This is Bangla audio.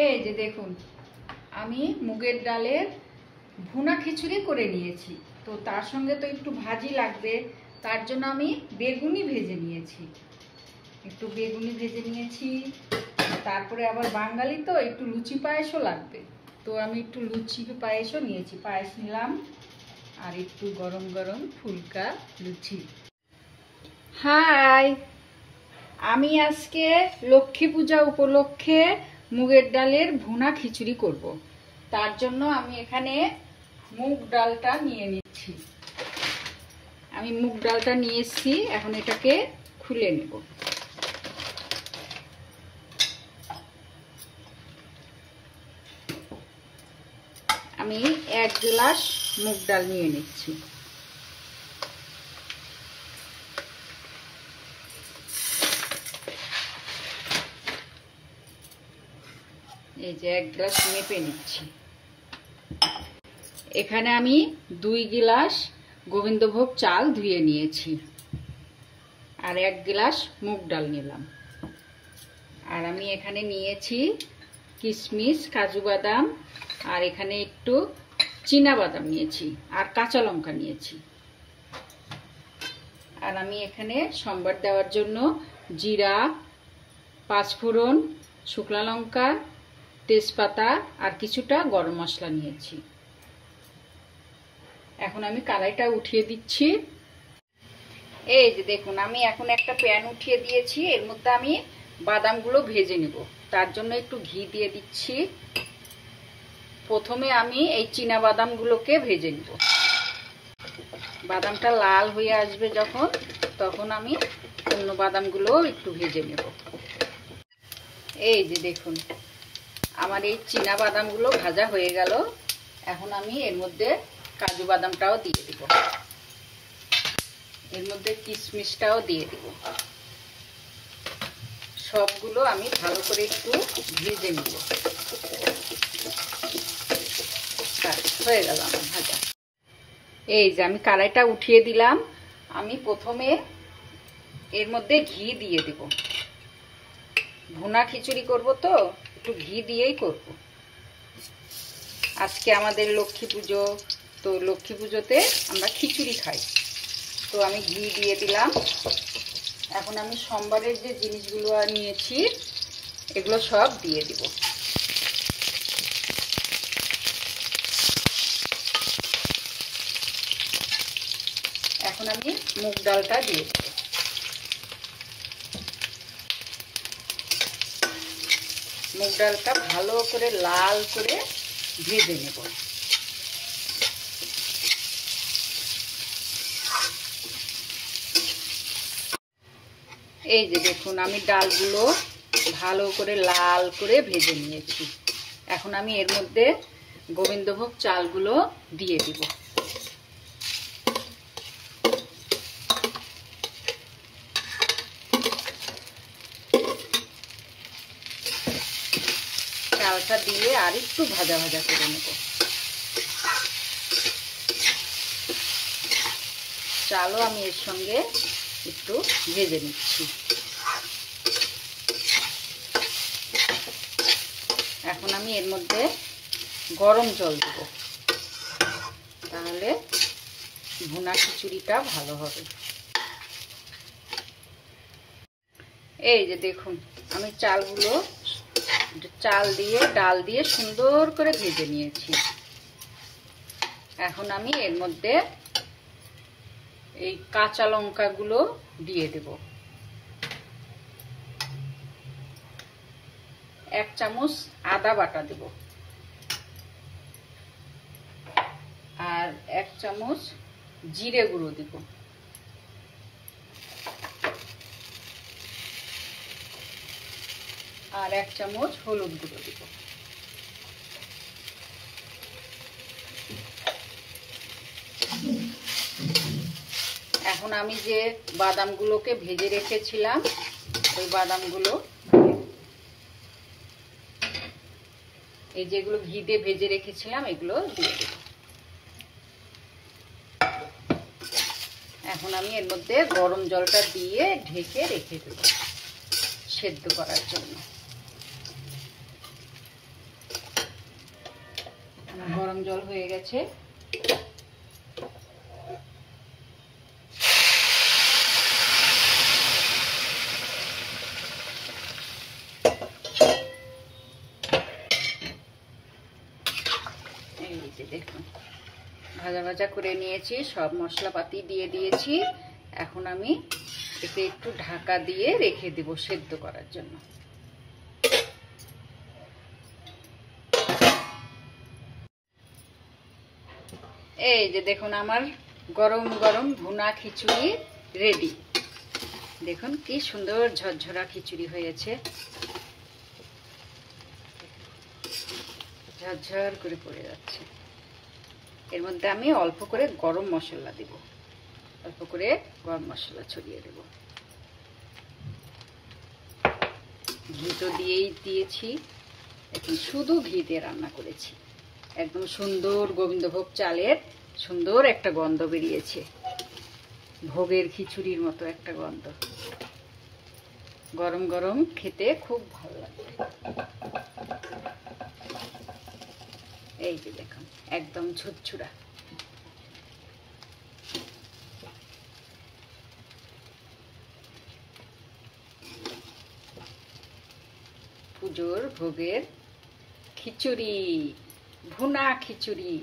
এই যে দেখুন, আমি মুগের ডালের ভুনা খিচুড়ি করে নিয়েছি। তো তার সঙ্গে তো একটু ভাজি লাগবে, তার জন্য আমি বেগুনি ভেজে নিয়েছি। একটু বেগুনি ভেজে নিয়েছি, তারপরে আবার বাঙালি তো একটু লুচি পায়েসও লাগবে। তো আমি একটু লুচি পায়েসও নিয়েছি, পায়েস নিলাম আর একটু গরম গরম ফুলকা লুচি। হাই, আমি আজকে লক্ষ্মী পূজা উপলক্ষে মুগের ডালের ভুনা খিচুড়ি করব। তার জন্য আমি এখানে মুগ ডালটা নিয়ে নিচ্ছি। আমি মুগ ডালটা নিয়ে এসেছি, এখন এটাকে খুলে নেব। আমি 1 গ্লাস মুগ ডাল নিয়ে নিচ্ছি। এই যে 1 গ্লাস মেপে নিচ্ছি। এখানে আমি 2 গ্লাস গোবিন্দভোগ চাল ধুয়ে নিয়েছি আর 1 গ্লাস মুগ ডাল নিলাম। আর আমি এখানে নিয়েছি কিশমিশ, কাজু বাদাম, আর এখানে একটু চীনা বাদাম নিয়েছি আর কাঁচা লঙ্কা নিয়েছি। আর আমি এখানে সম্বার দেওয়ার জন্য জিরা, পাঁচফোড়ন, শুকনো লঙ্কা, তেজপাতা আর কিছুটা গরম মশলা নিয়েছি। এখন আমি কড়াইটা উঠিয়ে দিচ্ছি। এই যে দেখুন, আমি এখন একটা প্যান উঠিয়ে দিয়েছি। এর মধ্যে আমি বাদামগুলো ভেজে নেব। তার জন্য একটু ঘি দিয়ে দিচ্ছি। প্রথমে আমি এই চীনা বাদামগুলোকে ভেজে নেব। বাদামটা লাল হয়ে আসবে যখন, তখন আমি অন্য বাদামগুলো একটু ভেজে নেব। এই যে দেখুন, আমার এই চীনা বাদামগুলো ভাজা হয়ে গেল। এখন আমি এর মধ্যে কাজু বাদামটাও দিয়ে দিব, এর মধ্যে কিশমিশটাও দিয়ে দিব। সবগুলো আমি ভালো করে একটু ভেজে নিব। হয়ে গেল আমার ভাজা। এই যে আমি কড়াইটা উঠিয়ে দিলাম। আমি প্রথমে এর মধ্যে ঘি দিয়ে দেব। ভুনা খিচুড়ি করব তো একটু ঘি দিয়েই করব। আজকে আমাদের লক্ষ্মী পুজো, তো লক্ষ্মী পুজোতে আমরা খিচুড়ি খাই। তো আমি ঘি দিয়ে দিলাম। এখন আমি সোমবারের যে জিনিসগুলো নিয়েছি এগুলো সব দিয়ে দিব। এখন আমি মুগ ডালটা দিয়ে দেব। মুগ ডালটা ভালো করে লাল করে ভেজে নেব। এই যে দেখুন, আমি ডালগুলো ভালো করে লাল করে ভেজে নিয়েছি। এখন আমি এর মধ্যে গোবিন্দভোগ চালগুলো দিয়ে দিব। চালটা দিয়ে আর একটু ভাজা ভাজা করে নেব। চালও আমি এর সঙ্গে একটু ভেজে নিচ্ছি। এখন আমি এর মধ্যে গরম জল দেব, তাহলে ভুনা খিচুড়িটা ভালো হবে। এই যে দেখুন, আমি চাল দিয়ে ডাল দিয়ে সুন্দর করে ভেজে নিয়েছি। এখন আমি এর মধ্যে এই কাঁচা লঙ্কাগুলো দিয়ে দেব। 1 চামচ আদা বাটা দেব আর 1 চামচ জিরে গুঁড়ো দেব। আর 1 চামচ হলুদ গুঁড়ো দেব। এখন আমি যে বাদামগুলোকে ভেজে রেখেছিলাম, ওই বাদামগুলো, এই যেগুলো ঘি দিয়ে ভেজে রেখেছিলাম, এগুলো দিয়ে দেব। এখন আমি এর মধ্যে গরম জলটা দিয়ে ঢেকে রেখে দেব সেদ্ধ করার জন্য। গরম জল হয়ে গেছে। এই যে দেখুন ভাজা ভাজা করে নিয়েছি, সব মশলাপাতি দিয়ে দিয়েছি। এখন আমি একে একটু ঢাকা দিয়ে রেখে দেব সেদ্ধ করার জন্য। এই যে দেখুন আমার গরম গরম ভুনা খিচুড়ি রেডি। দেখুন কি সুন্দর ঝরঝরা খিচুড়ি হয়েছে, ঝরঝর করে পড়ে যাচ্ছে। এর মধ্যে আমি অল্প করে গরম মশলা দিব, অল্প করে গরম মশলা ছড়িয়ে দেব। ঘি তো দিয়েছি, এখন শুধু ঘি দিয়ে রান্না করেছি। একদম সুন্দর গোবিন্দভোগ চালের সুন্দর একটা গন্ধ বেরিয়েছে, ভোগের খিচুড়ির মতো একটা গন্ধ। গরম গরম খেতে খুব ভালো লাগবে। এই যে দেখুন একদম ঝুরঝুরা। পুজোর ভোগের খিচুড়ি, ভুনা খিচুড়ি।